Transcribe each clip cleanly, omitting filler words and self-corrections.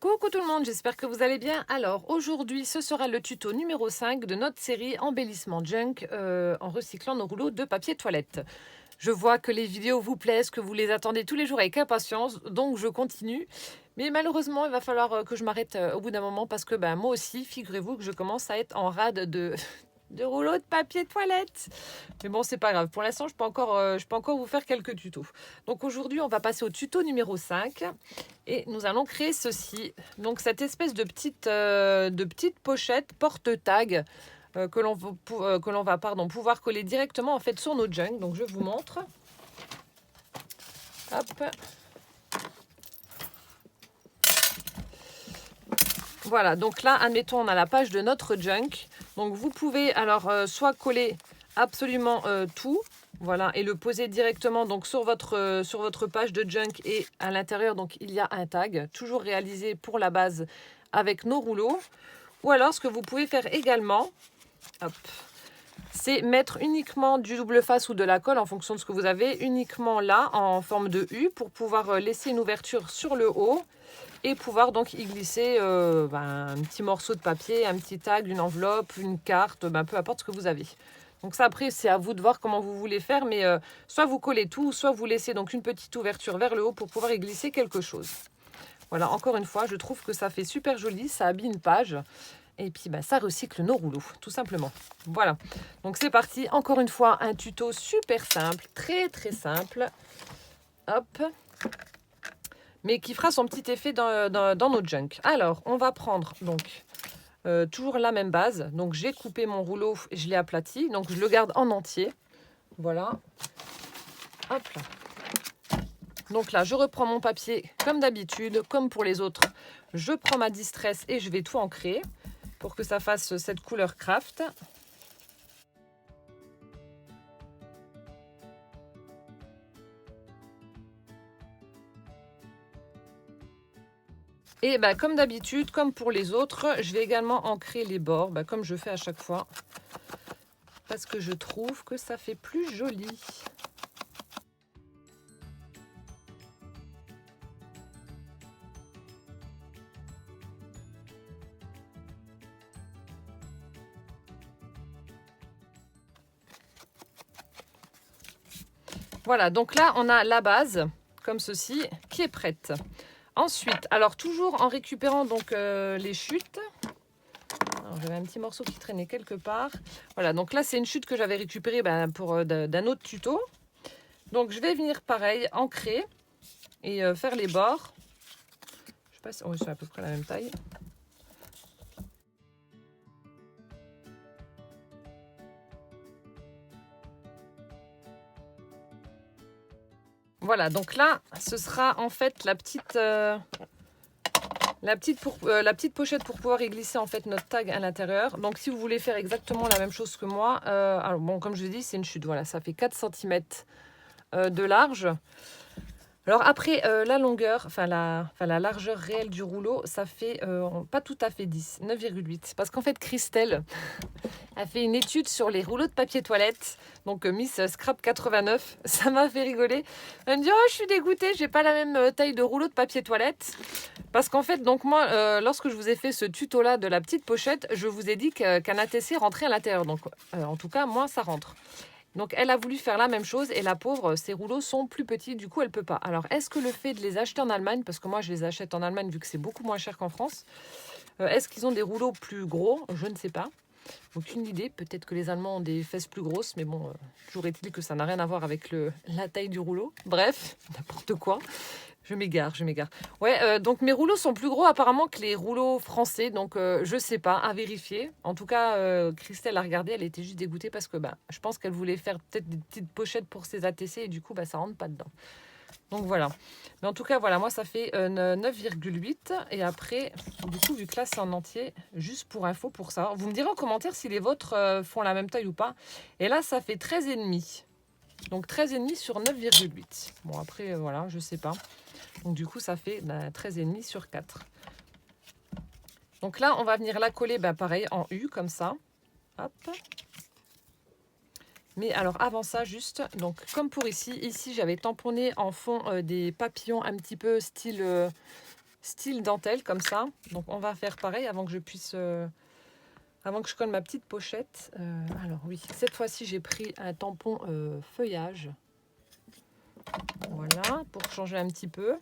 Coucou tout le monde, j'espère que vous allez bien. Alors aujourd'hui, ce sera le tuto numéro 5 de notre série embellissement junk en recyclant nos rouleaux de papier toilette. Je vois que les vidéos vous plaisent, que vous les attendez tous les jours avec impatience, donc je continue. Mais malheureusement, il va falloir que je m'arrête au bout d'un moment parce que moi aussi, figurez-vous que je commence à être en rade de rouleaux de papier toilette. Mais bon, c'est pas grave. Pour l'instant, je peux encore vous faire quelques tutos. Donc aujourd'hui, on va passer au tuto numéro 5 et nous allons créer ceci. Donc cette espèce de petite pochette porte-tag que l'on va pouvoir coller directement en fait sur nos junk. Donc je vous montre. Hop. Voilà, donc là, admettons, on a la page de notre junk. Donc vous pouvez alors soit coller absolument tout, voilà, et le poser directement donc sur votre page de junk, et à l'intérieur donc il y a un tag, toujours réalisé pour la base avec nos rouleaux. Ou alors ce que vous pouvez faire également, hop, c'est mettre uniquement du double face ou de la colle en fonction de ce que vous avez, uniquement là en forme de U pour pouvoir laisser une ouverture sur le haut et pouvoir donc y glisser un petit morceau de papier, un petit tag, une enveloppe, une carte, peu importe ce que vous avez. Donc ça, après, c'est à vous de voir comment vous voulez faire, mais soit vous collez tout, soit vous laissez donc une petite ouverture vers le haut pour pouvoir y glisser quelque chose. Voilà, encore une fois, je trouve que ça fait super joli, ça habille une page, et puis ça recycle nos rouleaux, tout simplement. Voilà, donc c'est parti, encore une fois, un tuto super simple, très très simple. Hop, mais qui fera son petit effet dans nos junk. Alors, on va prendre donc toujours la même base. Donc, j'ai coupé mon rouleau, je l'ai aplati. Donc, je le garde en entier. Voilà. Hop là. Donc là, je reprends mon papier comme d'habitude, comme pour les autres. Je prends ma distress et je vais tout ancrer pour que ça fasse cette couleur craft. Et comme d'habitude, comme pour les autres, je vais également ancrer les bords, comme je fais à chaque fois. Parce que je trouve que ça fait plus joli. Voilà, donc là, on a la base, comme ceci, qui est prête. Ensuite, alors toujours en récupérant donc les chutes. J'avais un petit morceau qui traînait quelque part. Voilà, donc là, c'est une chute que j'avais récupérée pour d'un autre tuto. Donc, je vais venir, pareil, ancrer et faire les bords. Je sais pas si... Oh, ils sont à peu près la même taille. Voilà, donc là, ce sera en fait la petite pochette pour pouvoir y glisser en fait notre tag à l'intérieur. Donc si vous voulez faire exactement la même chose que moi, alors bon, comme je l'ai dit, c'est une chute. Voilà, ça fait 4 cm de large. Alors après, la longueur, la largeur réelle du rouleau, ça fait pas tout à fait 10, 9,8. Parce qu'en fait, Christelle a fait une étude sur les rouleaux de papier toilette. Donc Miss Scrap 89, ça m'a fait rigoler. Elle me dit, oh, je suis dégoûtée, j'ai pas la même taille de rouleau de papier toilette. Parce qu'en fait, donc moi, lorsque je vous ai fait ce tuto-là de la petite pochette, je vous ai dit qu'un ATC rentrait à l'intérieur. Donc en tout cas, moi, ça rentre. Donc, elle a voulu faire la même chose et la pauvre, ses rouleaux sont plus petits, du coup, elle ne peut pas. Alors, est-ce que le fait de les acheter en Allemagne, parce que moi, je les achète en Allemagne vu que c'est beaucoup moins cher qu'en France, est-ce qu'ils ont des rouleaux plus gros? Je ne sais pas. Aucune idée. Peut-être que les Allemands ont des fesses plus grosses, mais bon, toujours est-il que ça n'a rien à voir avec la taille du rouleau. Bref, n'importe quoi. Je m'égare. Ouais, donc mes rouleaux sont plus gros apparemment que les rouleaux français, donc je sais pas, à vérifier. En tout cas, Christelle a regardé, elle était juste dégoûtée parce que je pense qu'elle voulait faire peut-être des petites pochettes pour ses ATC et du coup, ça rentre pas dedans. Donc voilà. Mais en tout cas, voilà, moi ça fait 9,8 et après, du coup, vu que là c'est en entier, juste pour info, pour ça, vous me direz en commentaire si les vôtres font la même taille ou pas. Et là, ça fait 13,5. Donc 13,5 sur 9,8. Bon, après, voilà, je sais pas. Donc du coup, ça fait 13,5 sur 4. Donc là, on va venir la coller, pareil, en U, comme ça. Hop. Mais alors, avant ça, juste, donc comme pour ici, j'avais tamponné en fond des papillons un petit peu style style dentelle comme ça. Donc on va faire pareil avant que je puisse... avant que je colle ma petite pochette. Alors oui, cette fois-ci j'ai pris un tampon feuillage. Voilà, pour changer un petit peu.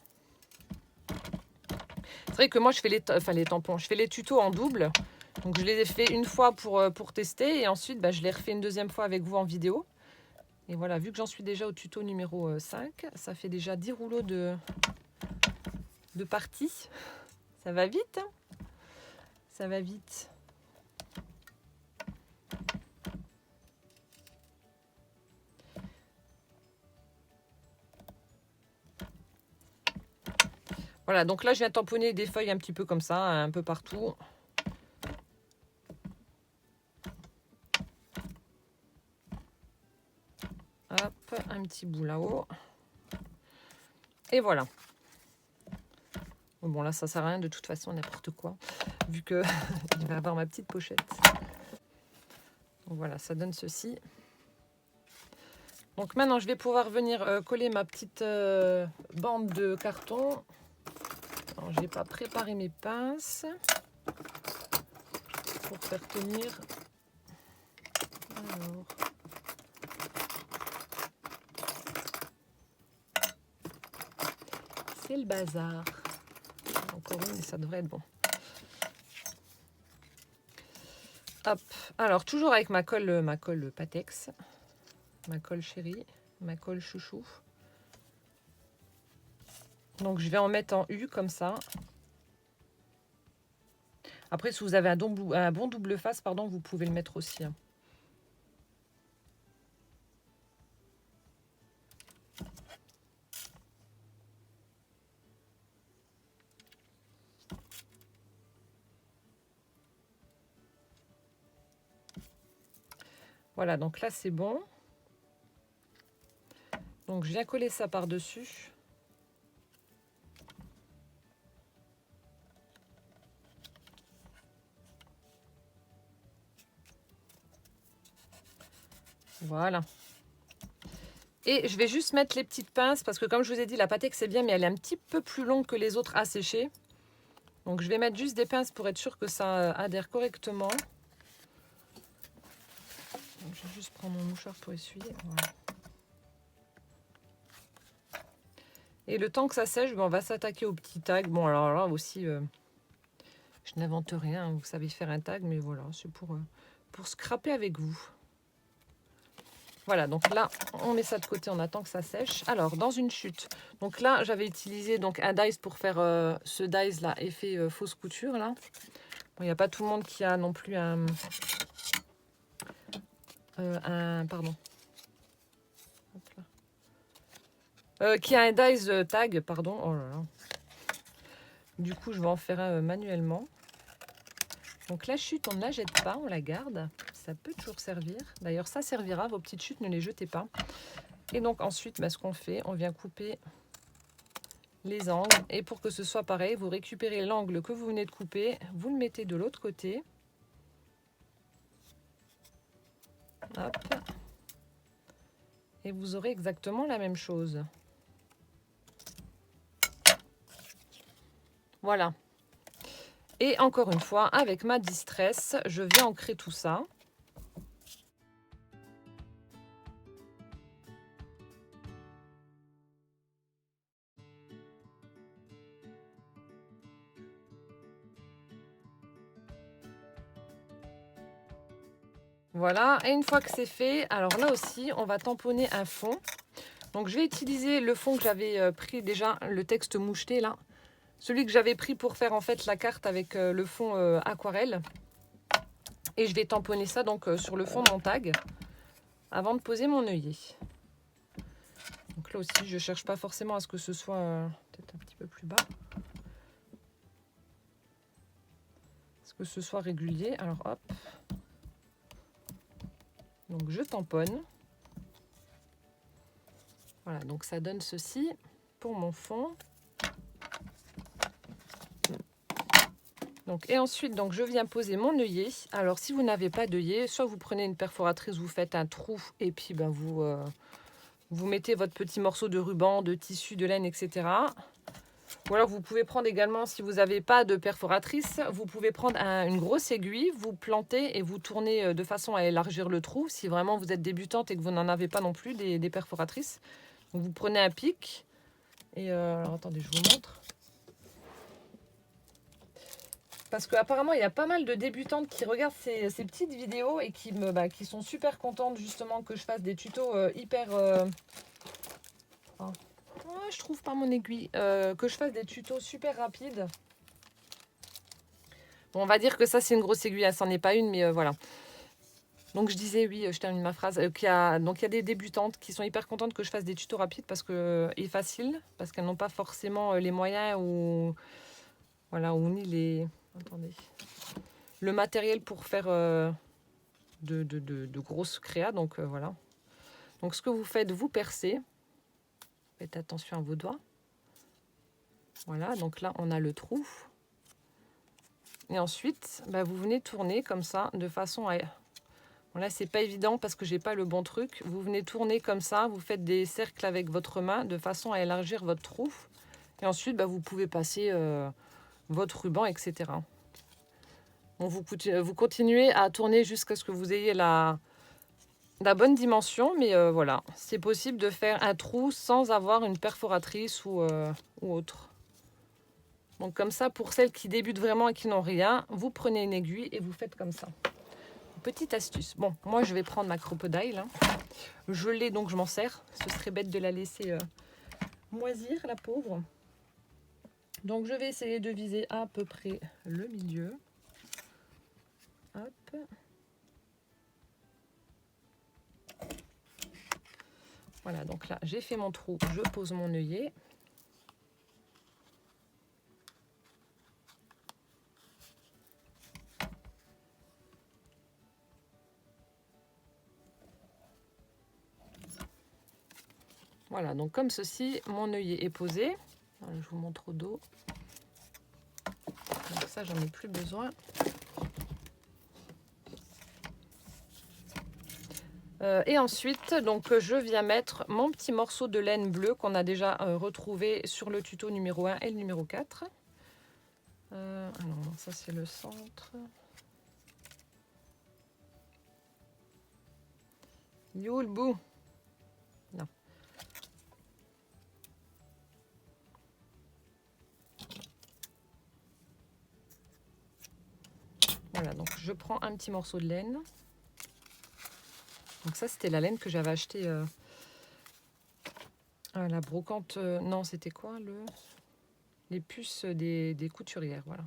C'est vrai que moi je fais les tampons, je fais les tutos en double. Donc je les ai fait une fois pour tester et ensuite je les refais une deuxième fois avec vous en vidéo. Et voilà, vu que j'en suis déjà au tuto numéro 5, ça fait déjà 10 rouleaux de partie. Ça va vite, hein, ça va vite. Voilà, donc là je viens tamponner des feuilles un petit peu comme ça, un peu partout. Hop, un petit bout là-haut. Et voilà. Bon là ça sert à rien de toute façon, n'importe quoi, vu que je vais avoir ma petite pochette. Donc voilà, ça donne ceci. Donc maintenant je vais pouvoir venir coller ma petite bande de carton. Alors, je n'ai pas préparé mes pinces pour faire tenir. Alors. C'est le bazar. Encore une, mais ça devrait être bon. Hop. Alors, toujours avec ma colle Patex, ma colle chérie, ma colle chouchou. Donc, je vais en mettre en U comme ça. Après, si vous avez un bon double face, pardon, vous pouvez le mettre aussi. Hein. Voilà, donc là, c'est bon. Donc, je viens coller ça par-dessus. Voilà. Et je vais juste mettre les petites pinces parce que comme je vous ai dit, la Patex c'est bien, mais elle est un petit peu plus longue que les autres à sécher. Donc je vais mettre juste des pinces pour être sûr que ça adhère correctement. Donc, je vais juste prendre mon mouchoir pour essuyer. Voilà. Et le temps que ça sèche, on va s'attaquer au petit tag. Bon alors là aussi, je n'invente rien, vous savez faire un tag, mais voilà, c'est pour scraper avec vous. Voilà, donc là, on met ça de côté, on attend que ça sèche. Alors, dans une chute, donc là, j'avais utilisé donc un dies pour faire ce dies là, effet fausse couture là. Bon, il n'y a pas tout le monde qui a non plus pardon. Hop là. Qui a un dies tag, pardon. Oh là là. Du coup, je vais en faire un manuellement. Donc la chute, on ne la jette pas, on la garde. Ça peut toujours servir. D'ailleurs, ça servira. Vos petites chutes, ne les jetez pas. Et donc ensuite, ce qu'on fait, on vient couper les angles. Et pour que ce soit pareil, vous récupérez l'angle que vous venez de couper. Vous le mettez de l'autre côté. Hop. Et vous aurez exactement la même chose. Voilà. Et encore une fois, avec ma distress, je viens ancrer tout ça. Voilà, et une fois que c'est fait, alors là aussi, on va tamponner un fond. Donc je vais utiliser le fond que j'avais pris déjà, le texte moucheté là. Celui que j'avais pris pour faire en fait la carte avec le fond aquarelle. Et je vais tamponner ça donc sur le fond de mon tag avant de poser mon œillet. Donc là aussi, je ne cherche pas forcément à ce que ce soit peut-être un petit peu plus bas. Que ce soit régulier. Alors hop. Donc je tamponne. Voilà, donc ça donne ceci pour mon fond. Donc, et ensuite, donc, je viens poser mon œillet. Alors, si vous n'avez pas d'œillet, soit vous prenez une perforatrice, vous faites un trou et puis vous mettez votre petit morceau de ruban, de tissu, de laine, etc. Ou alors vous pouvez prendre également, si vous n'avez pas de perforatrice, vous pouvez prendre une grosse aiguille, vous plantez et vous tournez de façon à élargir le trou. Si vraiment vous êtes débutante et que vous n'en avez pas non plus des perforatrices. Donc vous prenez un pic et alors attendez, je vous montre. Parce qu'apparemment, il y a pas mal de débutantes qui regardent ces petites vidéos et qui sont super contentes justement que je fasse des tutos hyper... je trouve pas mon aiguille. Que je fasse des tutos super rapides. Bon, on va dire que ça, c'est une grosse aiguille. Ça n'en est pas une, mais voilà. Donc je disais, oui, je termine ma phrase. Donc il y a des débutantes qui sont hyper contentes que je fasse des tutos rapides et faciles. Parce qu'elles n'ont pas forcément les moyens ou... Voilà, ou ni les... Attendez. Le matériel pour faire de grosses créas. Donc voilà. Donc ce que vous faites, vous percez. Faites attention à vos doigts. Voilà, donc là, on a le trou. Et ensuite, vous venez tourner comme ça, de façon à... Bon, là, c'est pas évident parce que j'ai pas le bon truc. Vous venez tourner comme ça, vous faites des cercles avec votre main, de façon à élargir votre trou. Et ensuite, vous pouvez passer votre ruban, etc. Bon, vous continuez à tourner jusqu'à ce que vous ayez la bonne dimension. Mais voilà, c'est possible de faire un trou sans avoir une perforatrice ou autre. Donc comme ça, pour celles qui débutent vraiment et qui n'ont rien, vous prenez une aiguille et vous faites comme ça. Petite astuce. Bon, moi je vais prendre ma crocodile. Hein. Je l'ai donc je m'en sers. Ce serait bête de la laisser moisir, la pauvre. Donc je vais essayer de viser à peu près le milieu. Hop. Voilà, donc là j'ai fait mon trou. Je pose mon œillet. Voilà, donc comme ceci, mon œillet est posé. Voilà, je vous montre au dos. Donc ça, j'en ai plus besoin. Et ensuite, donc, je viens mettre mon petit morceau de laine bleue qu'on a déjà retrouvé sur le tuto numéro 1 et le numéro 4. Alors, ça, c'est le centre. Yo, le bout. Non. Voilà, donc je prends un petit morceau de laine. Donc ça, c'était la laine que j'avais achetée à la brocante. Non, c'était quoi les puces des couturières, voilà.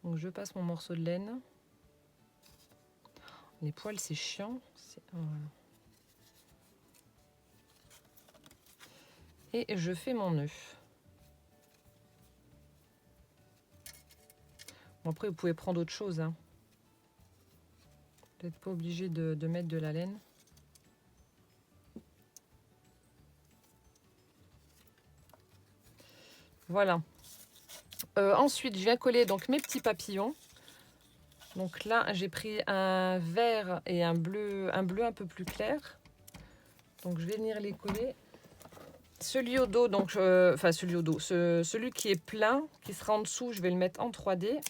Donc je passe mon morceau de laine. Les poils, c'est chiant. Voilà. Et je fais mon nœud. Bon, après, vous pouvez prendre autre chose. Hein. Vous n'êtes pas obligé de mettre de la laine. Voilà. Ensuite, je viens coller donc mes petits papillons. Donc là, j'ai pris un vert et un bleu un peu plus clair. Donc je vais venir les coller. Celui au dos, donc enfin celui au dos, celui qui est plein, qui sera en dessous, je vais le mettre en 3D.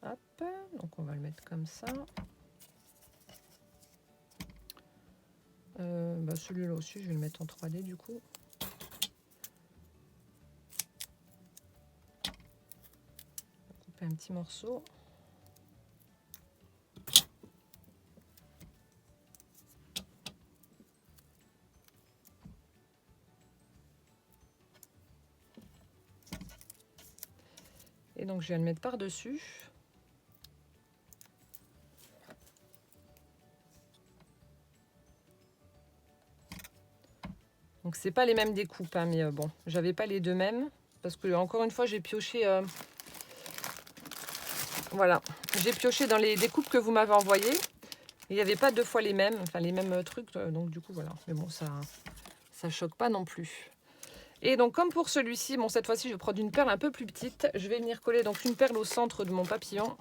Hop, donc on va le mettre comme ça. Celui-là aussi, je vais le mettre en 3D du coup. Couper un petit morceau. Et donc je viens le mettre par-dessus. Donc c'est pas les mêmes découpes, hein, mais bon, j'avais pas les deux mêmes. Parce que encore une fois, j'ai pioché. Voilà, j'ai pioché dans les découpes que vous m'avez envoyées. Il n'y avait pas deux fois les mêmes, enfin les mêmes trucs. Donc du coup, voilà. Mais bon, ça choque pas non plus. Et donc comme pour celui-ci, bon cette fois-ci je vais prendre une perle un peu plus petite. Je vais venir coller donc une perle au centre de mon papillon.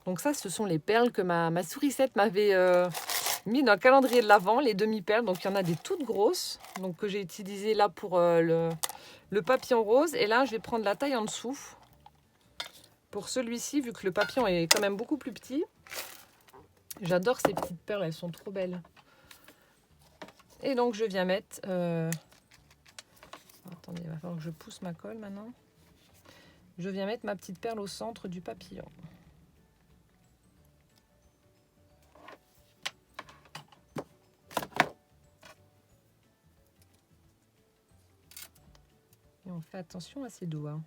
Donc ça, ce sont les perles que ma sourisette m'avait mis dans le calendrier de l'Avent, les demi-perles. Donc il y en a des toutes grosses, donc que j'ai utilisées là pour le papillon rose. Et là, je vais prendre la taille en dessous. Pour celui-ci, vu que le papillon est quand même beaucoup plus petit. J'adore ces petites perles, elles sont trop belles. Et donc je viens mettre... Attendez, il va falloir que je pousse ma colle maintenant. Je viens mettre ma petite perle au centre du papillon. Et on fait attention à ses doigts.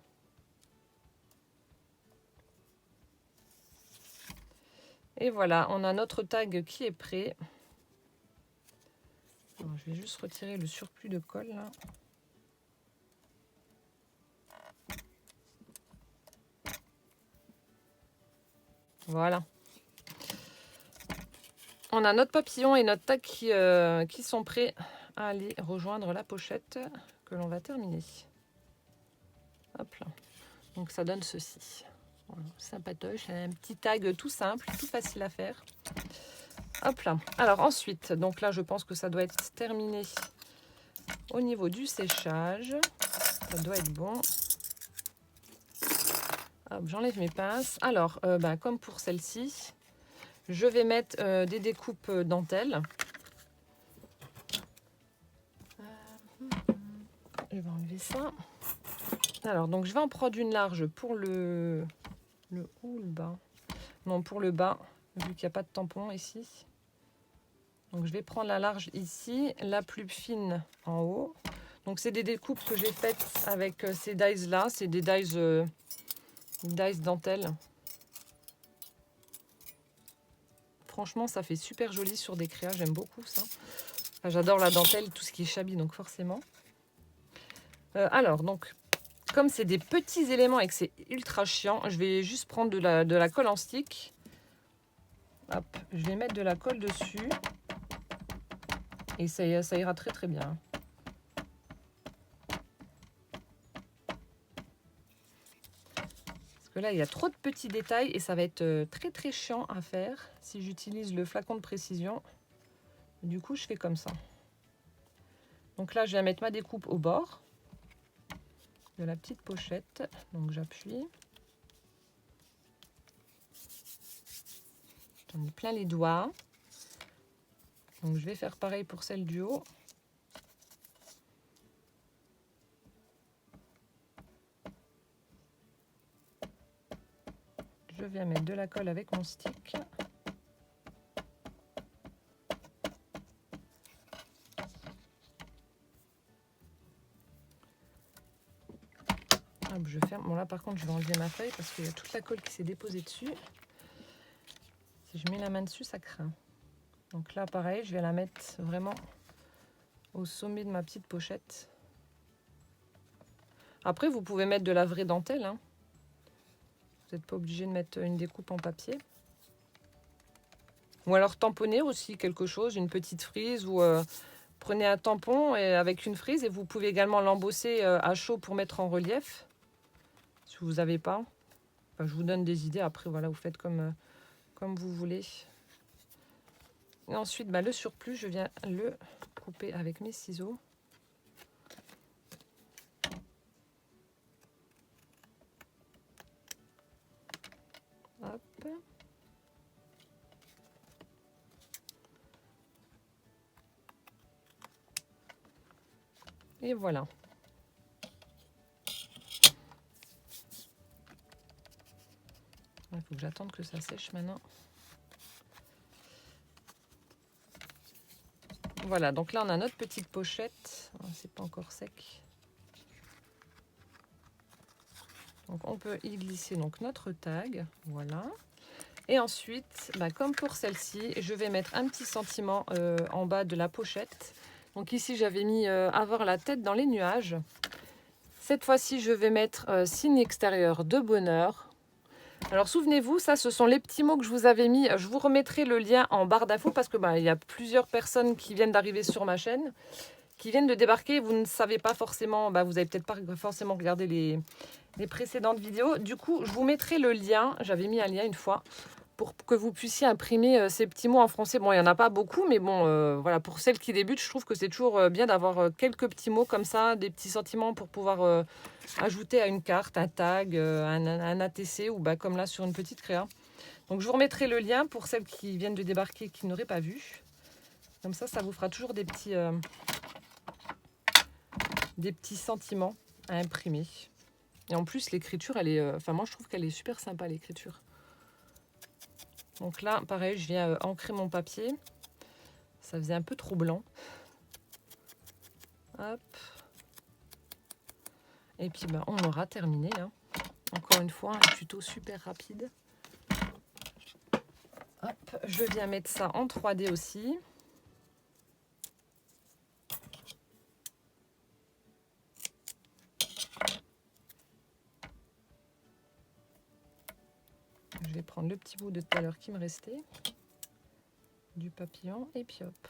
Et voilà, on a notre tag qui est prêt. Alors, je vais juste retirer le surplus de colle là. Voilà. On a notre papillon et notre tag qui sont prêts à aller rejoindre la pochette que l'on va terminer. Hop là. Donc ça donne ceci. Voilà, sympatoche, un petit tag tout simple, tout facile à faire. Hop là. Alors ensuite, donc là je pense que ça doit être terminé au niveau du séchage. Ça doit être bon. J'enlève mes pinces. Alors, comme pour celle-ci, je vais mettre des découpes dentelles. Je vais enlever ça. Alors, donc je vais en prendre une large pour le haut ou le bas. Non, pour le bas, vu qu'il n'y a pas de tampon ici. Donc, je vais prendre la large ici, la plus fine en haut. Donc, c'est des découpes que j'ai faites avec ces dies-là. C'est des dies dentelle. Franchement, ça fait super joli sur des créas. J'aime beaucoup ça. Enfin, j'adore la dentelle, tout ce qui est chablis, donc forcément. Alors, donc, comme c'est des petits éléments et que c'est ultra chiant, je vais juste prendre de la colle en stick. Hop, je vais mettre de la colle dessus. Et ça ira très très bien. Parce que là, il y a trop de petits détails et ça va être très très chiant à faire si j'utilise le flacon de précision. Du coup, je fais comme ça. Donc là, je vais mettre ma découpe au bord de la petite pochette. Donc j'appuie. J'en ai plein les doigts. Donc je vais faire pareil pour celle du haut. Je viens mettre de la colle avec mon stick. Hop, je ferme. Bon là par contre je vais enlever ma feuille parce qu'il y a toute la colle qui s'est déposée dessus. Si je mets la main dessus, ça craint. Donc là pareil, je vais la mettre vraiment au sommet de ma petite pochette. Après vous pouvez mettre de la vraie dentelle, hein. Vous n'êtes pas obligé de mettre une découpe en papier. Ou alors tamponner aussi quelque chose, une petite frise ou prenez un tampon avec une frise et vous pouvez également l'embosser à chaud pour mettre en relief. Si vous n'avez pas. Enfin, je vous donne des idées, après voilà, vous faites comme vous voulez. Et ensuite, le surplus, je viens le couper avec mes ciseaux. Hop. Et voilà. Il faut que j'attende que ça sèche maintenant. Voilà, donc là on a notre petite pochette. C'est pas encore sec. Donc on peut y glisser donc notre tag. Voilà. Et ensuite, comme pour celle-ci, je vais mettre un petit sentiment en bas de la pochette. Donc ici j'avais mis avoir la tête dans les nuages. Cette fois-ci je vais mettre signe extérieur de bonheur. Alors souvenez-vous, ça ce sont les petits mots que je vous avais mis. Je vous remettrai le lien en barre d'infos parce que il y a plusieurs personnes qui viennent d'arriver sur ma chaîne. qui viennent de débarquer, vous ne savez pas forcément, vous n'avez peut-être pas forcément regardé les précédentes vidéos. Du coup, je vous mettrai le lien, j'avais mis un lien une fois, pour que vous puissiez imprimer ces petits mots en français. Bon, il n'y en a pas beaucoup, mais bon, voilà, pour celles qui débutent, je trouve que c'est toujours bien d'avoir quelques petits mots comme ça, des petits sentiments pour pouvoir ajouter à une carte, un tag, un ATC, ou comme là sur une petite créa. Donc je vous remettrai le lien pour celles qui viennent de débarquer et qui n'auraient pas vu. Comme ça vous fera toujours des petits sentiments à imprimer. Et en plus, l'écriture, elle est... moi, je trouve qu'elle est super sympa, l'écriture. Donc là, pareil, je viens ancrer mon papier. Ça faisait un peu trop blanc. Hop. Et puis, on aura terminé. Hein. Encore une fois, un tuto super rapide. Hop, je viens mettre ça en 3D aussi. Je vais prendre le petit bout de tout à l'heure qui me restait, du papillon, et puis hop.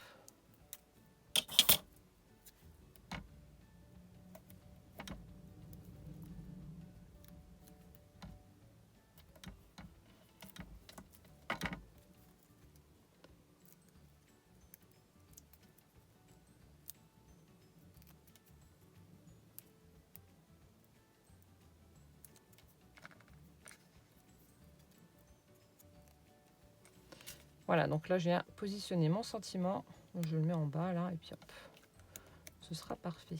Voilà, donc là, je viens positionner mon sentiment. Je le mets en bas, là, et puis hop. Ce sera parfait.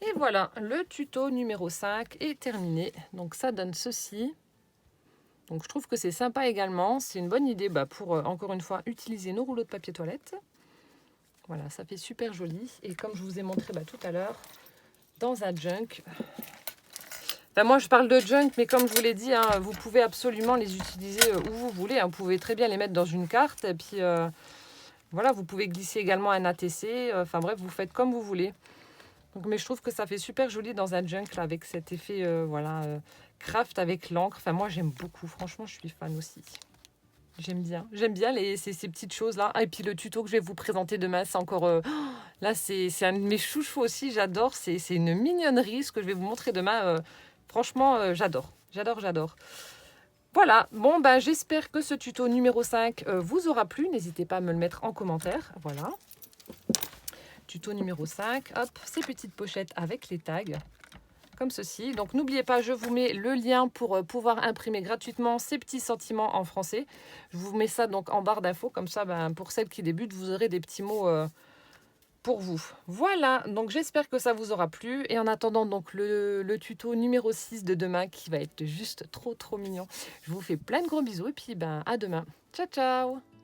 Et voilà, le tuto numéro 5 est terminé. Donc, ça donne ceci. Donc, je trouve que c'est sympa également. C'est une bonne idée pour, encore une fois, utiliser nos rouleaux de papier toilette. Voilà, ça fait super joli. Et comme je vous ai montré tout à l'heure, dans un junk... moi, je parle de junk, mais comme je vous l'ai dit, hein, vous pouvez absolument les utiliser où vous voulez. Hein. Vous pouvez très bien les mettre dans une carte. Et puis, voilà, vous pouvez glisser également un ATC. Bref, vous faites comme vous voulez. Donc, mais je trouve que ça fait super joli dans un junk, là, avec cet effet craft avec l'encre. Moi, j'aime beaucoup. Franchement, je suis fan aussi. J'aime bien. J'aime bien ces petites choses-là. Ah, et puis, le tuto que je vais vous présenter demain, c'est encore... là, c'est un de mes chouchous aussi. J'adore. C'est une mignonnerie, ce que je vais vous montrer demain. Franchement, j'adore. J'adore. Voilà. Bon, j'espère que ce tuto numéro 5 vous aura plu. N'hésitez pas à me le mettre en commentaire. Voilà. Tuto numéro 5. Hop, ces petites pochettes avec les tags. Comme ceci. Donc, n'oubliez pas, je vous mets le lien pour pouvoir imprimer gratuitement ces petits sentiments en français. Je vous mets ça donc en barre d'infos. Comme ça, pour celles qui débutent, vous aurez des petits mots... pour vous. Voilà, donc j'espère que ça vous aura plu. Et en attendant donc le tuto numéro 6 de demain qui va être juste trop mignon. Je vous fais plein de gros bisous et puis à demain. Ciao, ciao!